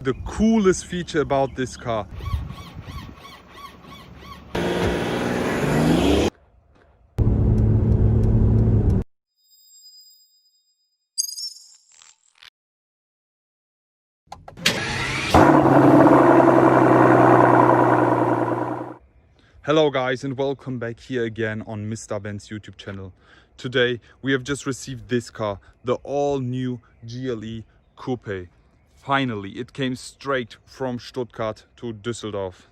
the coolest feature about this car. Hello guys, and welcome back here again on Mr. Benz YouTube channel. Today we have just received this car, the all new GLE Coupe. Finally, it came straight from Stuttgart to Düsseldorf,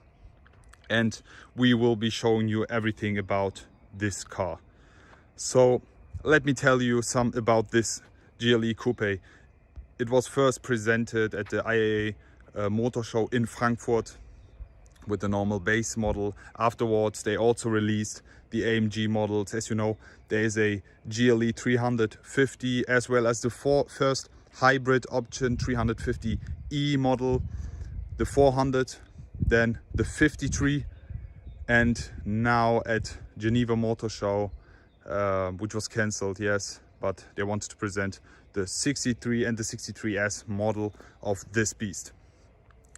and we will be showing you everything about this car. So let me tell you some about this GLE Coupe. It was first presented at the IAA motor show in Frankfurt with the normal base model. Afterwards they also released the AMG models. As you know, there is a GLE 350 as well as the first hybrid option 350e model, the 400, then the 53, and now at Geneva Motor Show, which was cancelled, yes, but they wanted to present the 63 and the 63S model of this beast.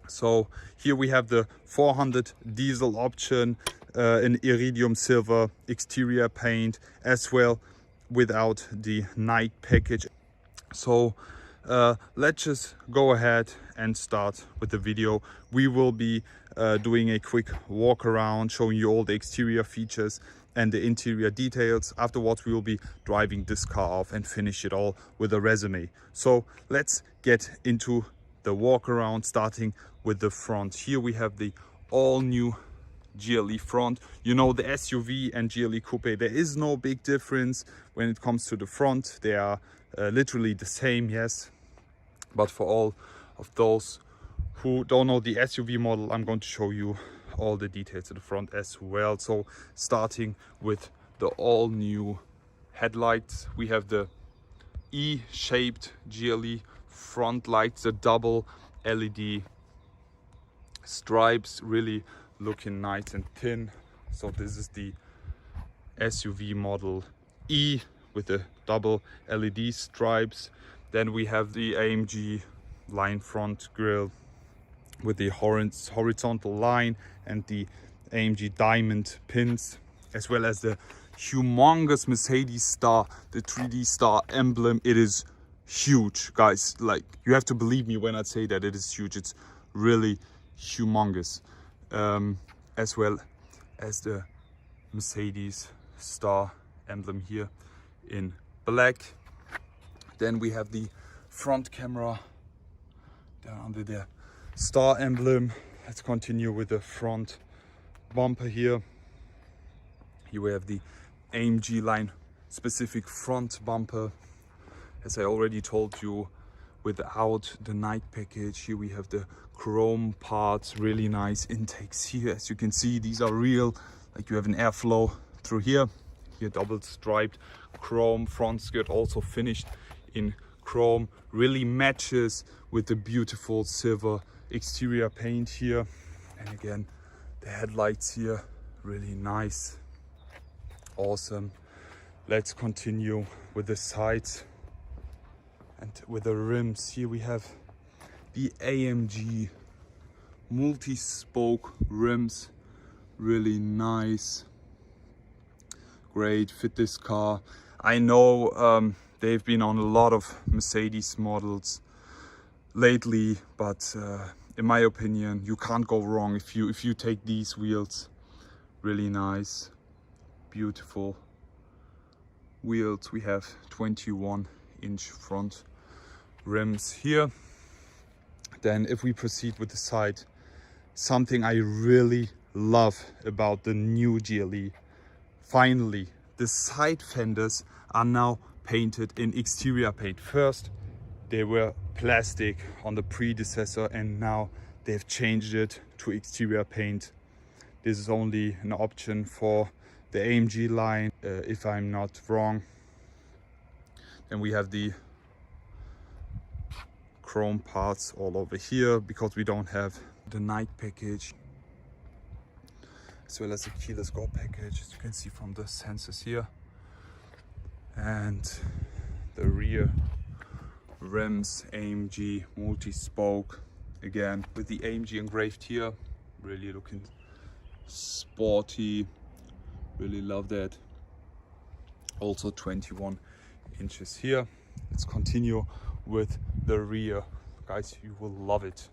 So here we have the 400 diesel option in iridium silver exterior paint, as well without the night package. So let's just go ahead and start with the video. We will be doing a quick walk around, showing you all the exterior features and the interior details. Afterwards we will be driving this car off and finish it all with a resume. So let's get into the walk around, starting with the front. Here we have the all new GLE front. You know, the SUV and GLE Coupe, there is no big difference when it comes to the front. They are literally the same, yes, but for all of those who don't know the SUV model, I'm going to show you all the details of the front as well. So starting with the all new headlights, we have the E-shaped GLE front lights, the double LED stripes, really looking nice and thin. So this is the SUV model E with the double LED stripes. Then we have the AMG line front grille with the horizontal line and the AMG diamond pins, as well as the humongous Mercedes star, the 3D star emblem. It is huge, guys. Like, you have to believe me when I say that it is huge. It's really humongous, as well as the Mercedes star emblem here in black. Then we have the front camera down under the star emblem. Let's continue with the front bumper here. Here we have the AMG line specific front bumper, as I already told you, without the night package. Here we have the chrome parts, really nice intakes here. As you can see, these are real, like you have an airflow through here. Here double striped chrome front skirt, also finished in chrome, really matches with the beautiful silver exterior paint here. And again, the headlights here, really nice, awesome. Let's continue with the sides and with the rims. Here we have the AMG multi-spoke rims, really nice, great fit this car. I know they've been on a lot of Mercedes models lately, but in my opinion, you can't go wrong if you take these wheels. Really nice, beautiful wheels. We have 21-inch front rims here. Then if we proceed with the side, something I really love about the new GLE, finally the side fenders are now painted in exterior paint. First they were plastic on the predecessor, and now they've changed it to exterior paint. This is only an option for the AMG line, if I'm not wrong. Then we have the chrome parts all over here because we don't have the night package, as well as the keyless go package, as you can see from the sensors here. And the rear rims, AMG multi-spoke again with the AMG engraved here, really looking sporty, really love that. Also 21 inches here. Let's continue with the rear, guys, you will love it.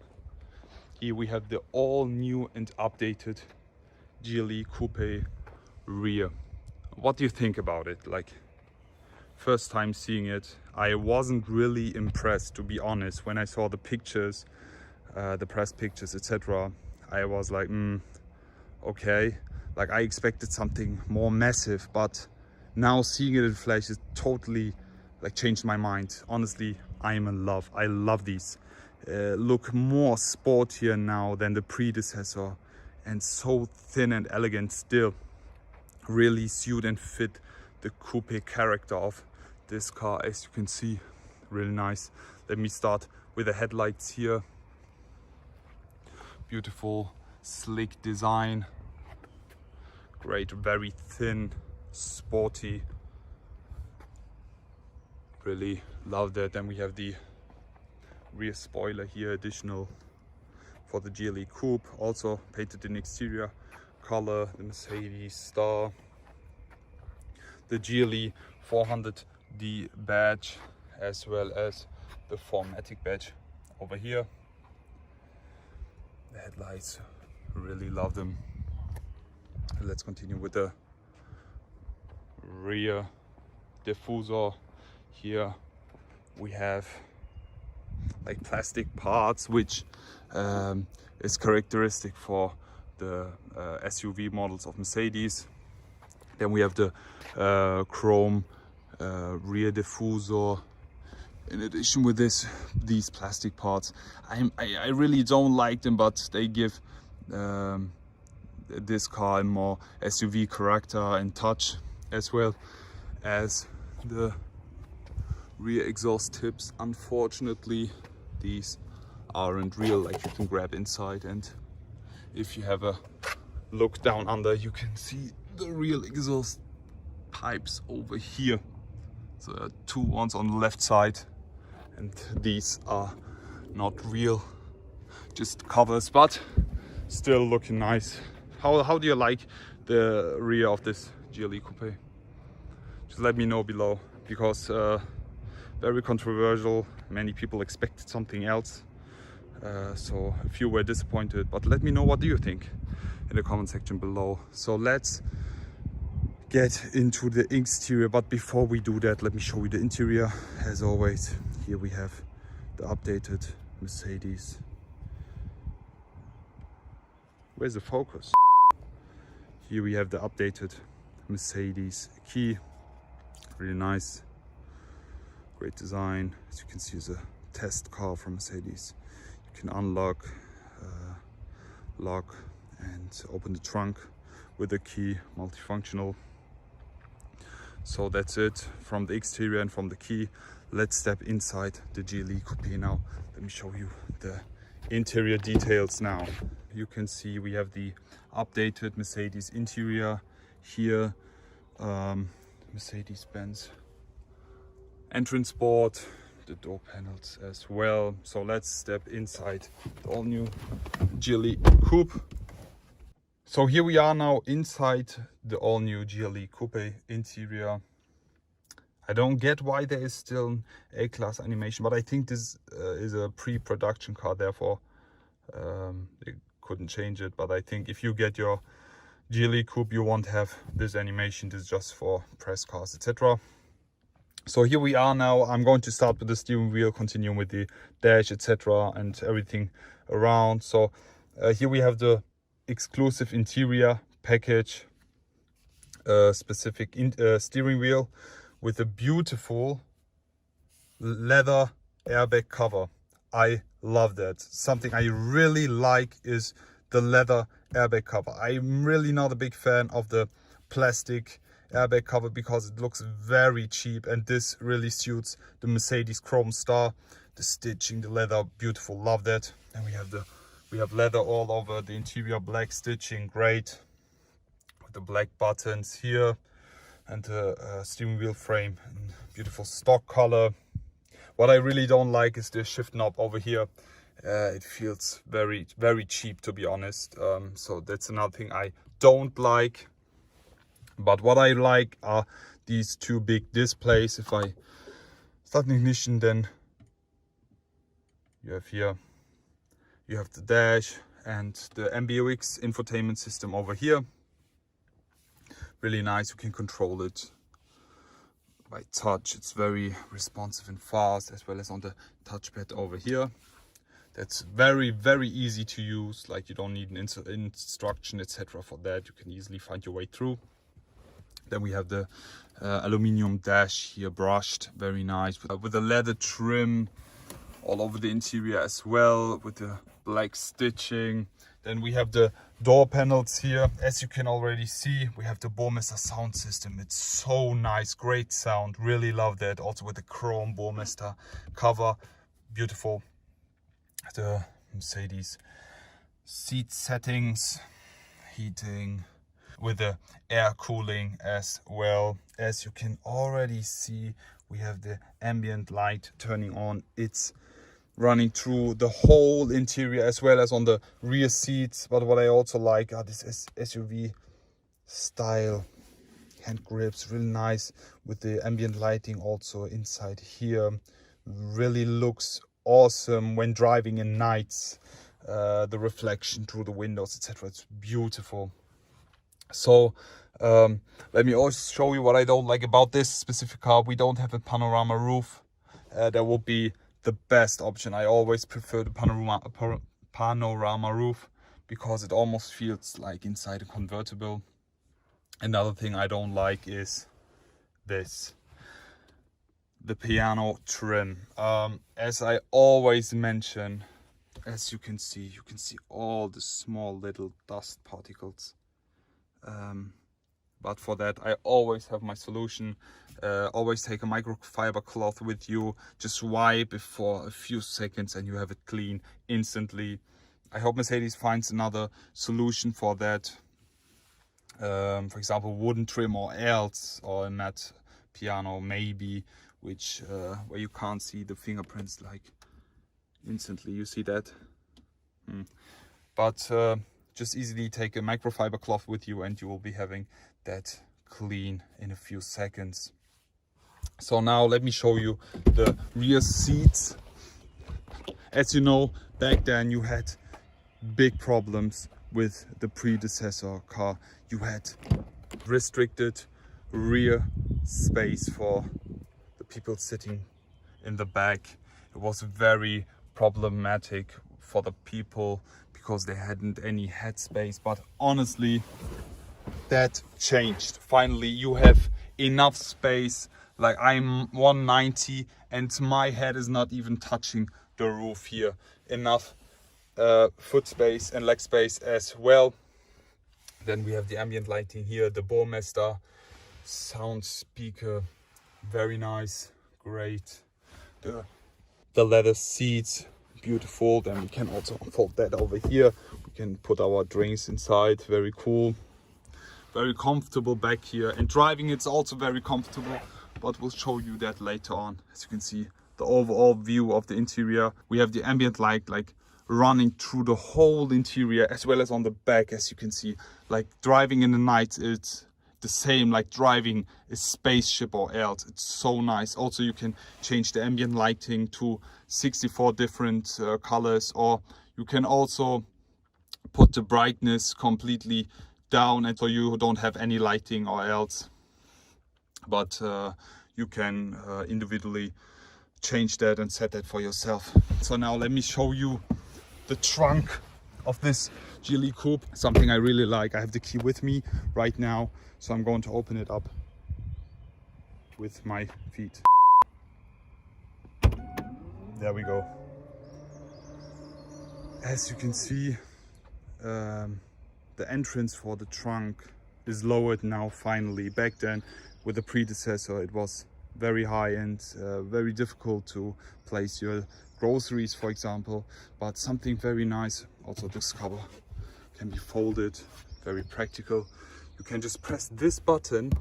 Here we have the all new and updated GLE Coupe rear. What do you think about it? Like, first time seeing it, I wasn't really impressed, to be honest. When I saw the pictures, the press pictures, etc., I was like, okay. Like, I expected something more massive, but now seeing it in flesh, it totally like changed my mind. Honestly, I am in love. I love these. Look more sportier now than the predecessor, and so thin and elegant still. Really suit and fit the coupe character of this car, as you can see. Really nice. Let me start with the headlights here. Beautiful, slick design. Great, very thin, sporty. Really love that. Then we have the rear spoiler here, additional for the GLE Coupe, also painted in exterior color, the Mercedes star, the GLE 400D badge, as well as the 4MATIC badge over here. The headlights, really love them. Let's continue with the rear diffuser. Here we have like plastic parts, which is characteristic for the SUV models of Mercedes. Then we have the chrome rear diffuser. In addition with these plastic parts, I really don't like them, but they give this car a more SUV character and touch, as well as the rear exhaust tips. Unfortunately, these aren't real, like you can grab inside, and if you have a look down under, you can see the real exhaust pipes over here. So there are two ones on the left side, and these are not real, just covers, but still looking nice. How do you like the rear of this GLE Coupe? Just let me know below, because very controversial. Many people expected something else, so a few were disappointed, but let me know what do you think in the comment section below. So let's get into the exterior, but before we do that, let me show you the interior. As always, here we have the updated Mercedes. Where's the focus? Here we have the updated Mercedes key. Really nice, great design. As you can see, it's a test car from Mercedes. You can unlock, lock and open the trunk with the key, multifunctional. So that's it from the exterior and from the key. Let's step inside the GLE Coupe now. Let me show you the interior details now. You can see we have the updated Mercedes interior here, Mercedes Benz entrance board, the door panels as well. So let's step inside the all new GLE Coupe. So here we are now inside the all new GLE Coupe interior. I don't get why there is still an A-class animation, but I think this is a pre-production car, therefore they couldn't change it. But I think if you get your GLE Coupe, you won't have this animation. This is just for press cars, etc. So here we are now. I'm going to start with the steering wheel, continue with the dash, etc., and everything around. So here we have the exclusive interior package, specific steering wheel with a beautiful leather airbag cover. I love that. Something I really like is the leather airbag cover. I'm really not a big fan of the plastic airbag cover because it looks very cheap, and this really suits the Mercedes Chrome Star. The stitching, the leather, beautiful, love that. And we have leather all over the interior, black stitching, great, with the black buttons here, and the steering wheel frame in beautiful stock color. What I really don't like is the shift knob over here. It feels very, very cheap, to be honest. So that's another thing I don't like. But what I like are these two big displays. If I start the ignition, then you have here, you have the dash and the MBUX infotainment system over here. Really nice. You can control it by touch. It's very responsive and fast, as well as on the touchpad over here. That's very, very easy to use. Like, you don't need an instruction, etc. for that. You can easily find your way through. Then we have the aluminium dash here, brushed, very nice, with the leather trim all over the interior as well, with the black stitching. Then we have the door panels here. As you can already see, we have the Burmester sound system. It's so nice, great sound, really love that. Also with the chrome Burmester cover, beautiful. The Mercedes seat settings, heating, with the air cooling as well. As you can already see, we have the ambient light turning on. It's running through the whole interior as well as on the rear seats. But what I also like are this SUV style hand grips, really nice, with the ambient lighting also inside here. Really looks awesome when driving in nights. The reflection through the windows, etc. It's beautiful. So let me also show you what I don't like about this specific car. We don't have a panorama roof. That will be the best option. I always prefer the panorama roof because it almost feels like inside a convertible. Another thing I don't like is this, the piano trim. As I always mention, as you can see all the small little dust particles. But for that I always have my solution. Always take a microfiber cloth with you, just wipe it for a few seconds and you have it clean instantly. I hope Mercedes finds another solution for that. For example, wooden trim or else, or a matte piano maybe, which where you can't see the fingerprints like instantly. You see that? But just easily take a microfiber cloth with you and you will be having that clean in a few seconds. So now let me show you the rear seats. As you know, back then you had big problems with the predecessor car. You had restricted rear space for the people sitting in the back. It was very problematic for the people because they hadn't any headspace. But honestly, that changed. Finally, you have enough space. Like, I'm 190 and my head is not even touching the roof here. Enough foot space and leg space as well. Then we have the ambient lighting here, the Burmester sound speaker, very nice, great. The leather seats, beautiful. Then we can also unfold that over here. We can put our drinks inside, very cool. Very comfortable back here, and driving it's also very comfortable, but we'll show you that later on. As you can see, the overall view of the interior. We have the ambient light like running through the whole interior as well as on the back. As you can see, like driving in the night, it's the same like driving a spaceship or else. It's so nice. Also, you can change the ambient lighting to 64 different colors, or you can also put the brightness completely down, and so you don't have any lighting or else. But you can individually change that and set that for yourself. So now let me show you the trunk of this GLE Coupe. Something I really like. I have the key with me right now, so I'm going to open it up with my feet. There we go. As you can see, the entrance for the trunk is lowered now finally. Back then with the predecessor it was very high and very difficult to place your groceries, for example. But something very nice, also this cover can be folded, very practical. You can just press this button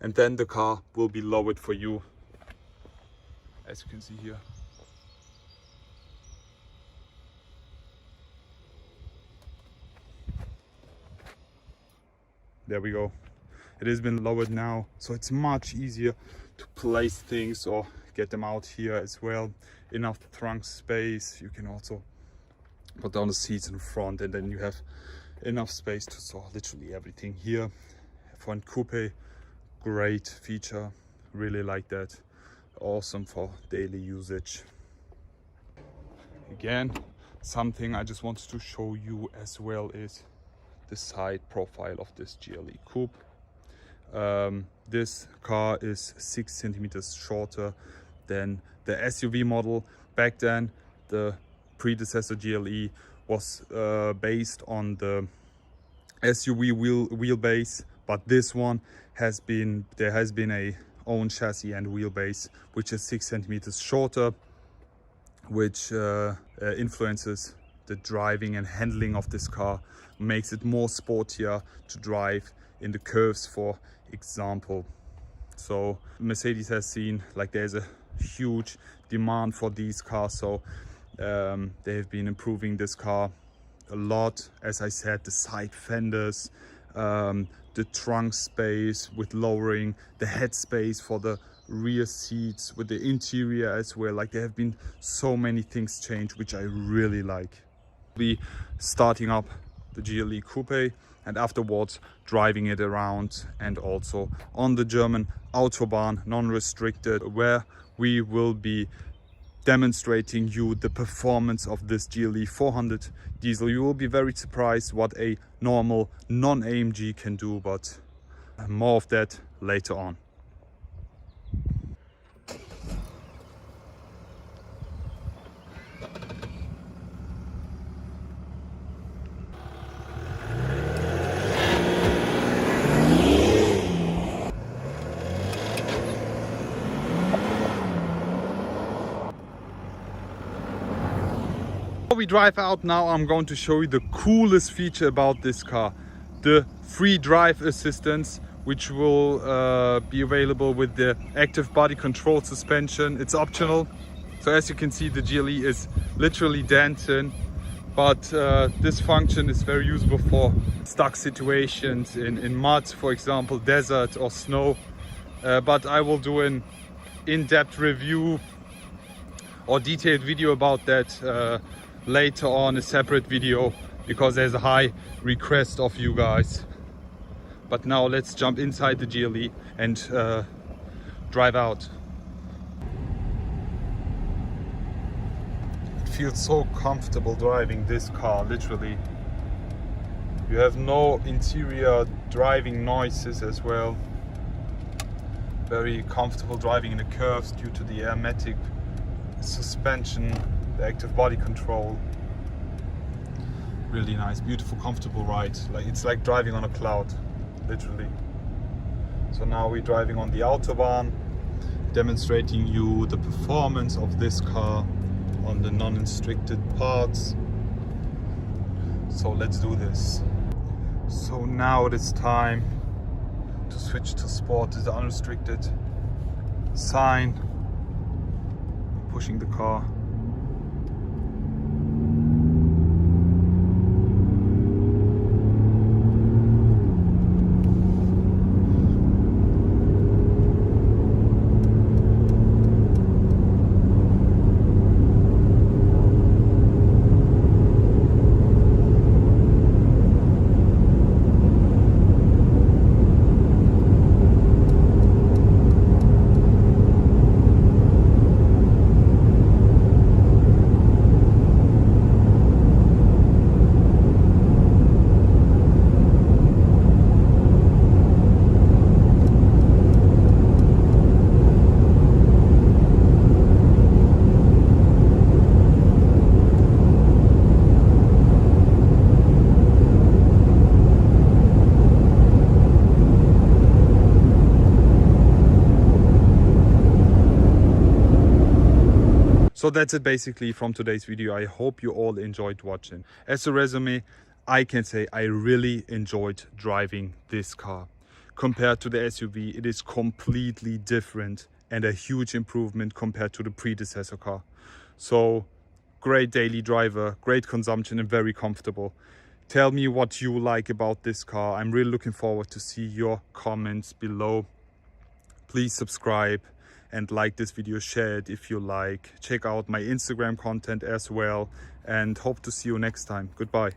and then the car will be lowered for you, as you can see here. There we go. It has been lowered now, so it's much easier to place things or get them out here as well. Enough trunk space. You can also put down the seats in the front, and then you have enough space to store literally everything here. For a coupe, great feature, really like that. Awesome for daily usage. Again, something I just wanted to show you as well is the side profile of this GLE Coupe. This car is 6 centimeters shorter than the SUV model. Back then, the predecessor GLE was based on the SUV wheelbase, but this one there has been a own chassis and wheelbase which is 6 centimeters shorter, which influences the driving and handling of this car, makes it more sportier to drive in the curves, for example. So Mercedes has seen like there's a huge demand for these cars, so they have been improving this car a lot. As I said, the side fenders, the trunk space with lowering, the head space for the rear seats, with the interior as well. Like, there have been so many things changed, which I really like. Be starting up the GLE Coupe and afterwards driving it around, and also on the German Autobahn non-restricted, where we will be demonstrating you the performance of this GLE 400 diesel. You will be very surprised what a normal non-AMG can do, but more of that later on. Before we drive out now, I'm going to show you the coolest feature about this car, the free drive assistance, which will be available with the active body control suspension. It's optional, so as you can see, the GLE is literally dancing, but this function is very usable for stuck situations in mud, for example, desert or snow. But I will do an in-depth review or detailed video about that later on, a separate video, because there's a high request of you guys. But now let's jump inside the GLE and drive out. It feels so comfortable driving this car, literally. You have no interior driving noises as well. Very comfortable driving in the curves due to the airmatic suspension, the active body control. Really nice, beautiful, comfortable ride. Like, it's like driving on a cloud, literally. So now we're driving on the Autobahn, demonstrating you the performance of this car on the non-restricted parts. So let's do this. So now it is time to switch to sport. Is the unrestricted sign. I'm pushing the car. So that's it basically from today's video. I hope you all enjoyed watching. As a resume, I can say I really enjoyed driving this car. Compared to the SUV, it is completely different and a huge improvement compared to the predecessor car. So great daily driver, great consumption and very comfortable. Tell me what you like about this car. I'm really looking forward to see your comments below. Please subscribe and like this video, share it if you like. Check out my Instagram content as well, and hope to see you next time. Goodbye.